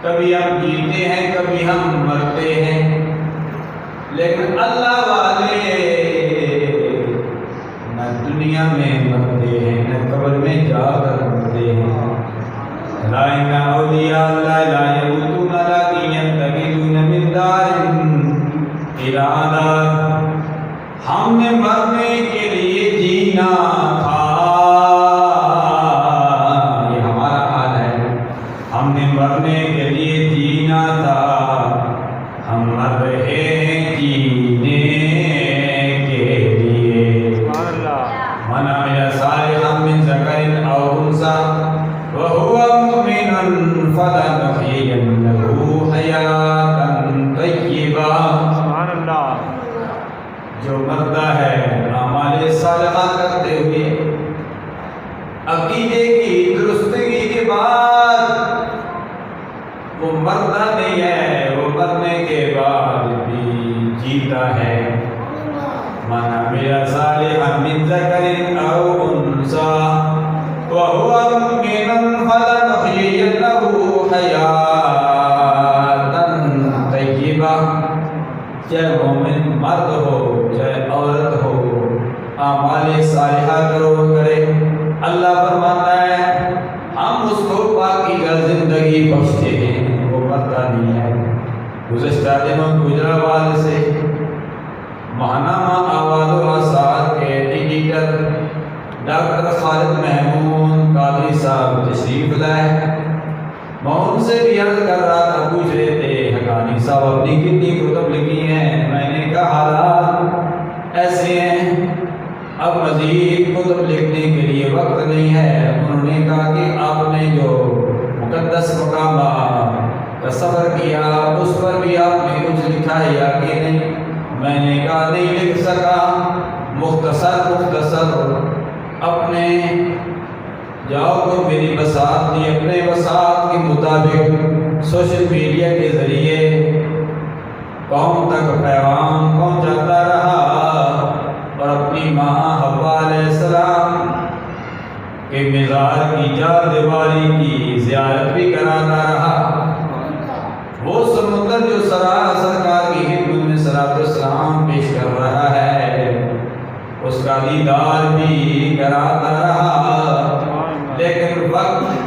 کبھی ہم جیتے ہیں کبھی ہم مرتے ہیں، لیکن اللہ والے نہ دنیا میں مرتے ہیں نہ قبر میں جا کر مرتے ہیں۔ لا ان اولیاء اللہ لا یموتون ولکن يتخذون من دار الى دار۔ ہم نے مرنے کے لیے جینا تھا، یہ ہمارا حال ہے، ہم نے مرنے کے لیے جینا تھا، ہم مر رہے ہیں جینے کے لیے۔ من عمل صالحا من ذکر او انثی وهو مؤمن فلنحيينه حیاتا طیبہ۔ جو مردہ ہے اعمال صالحہ کرتے ہوئے عقیدے کی درستگی کے بعد، وہ مردہ نہیں ہے، وہ مرنے کے بعد بھی جیتا ہے۔ من عمل صالحا من ذکر او انثی وهو مؤمن فلنحيينه حیاتا طیبہ۔ چاہے مومن مرد ہو چاہے عورت ہو، اعمال صالحہ کرے، اللہ فرماتا ہے ہم اس کو پاکیزہ زندگی بخشتے ہیں، وہ مردہ نہیں ہے۔ گزشتہ دنوں گجرانوال سے ماہنامہ آواز و آثار کے ایڈیٹر ڈاکٹر خالد محمود قادری صاحب تشریف لائے۔ میں ان سے بھی عرض کر رہا تھا، پوچھ رہے تھے حقانی صاحب اپنی کتنی کتب لکھی ہیں؟ میں نے کہا حالات ایسے ہیں، اب مزید کتب لکھنے کے لیے وقت نہیں ہے۔ انہوں نے کہا کہ آپ نے جو مقدس مقامات کا سفر کیا اس پر بھی آپ نے کچھ لکھا ہے یا کہ نہیں؟ میں نے کہا نہیں لکھ سکا، مختصر اپنے جاؤ کو میری بساط دی، اپنے بساط کے مطابق سوشل میڈیا کے ذریعے قوم تک پیغام پہنچاتا رہا، اور اپنی ماں حوا علیہ السلام کے مزار کی چار دیواری کی زیارت بھی کراتا رہا۔ وہ سمندر جو سرکار کی خدمت میں صلاۃ السلام پیش کر رہا ہے، اس کا دیدار بھی کراتا رہا، لیکن وقت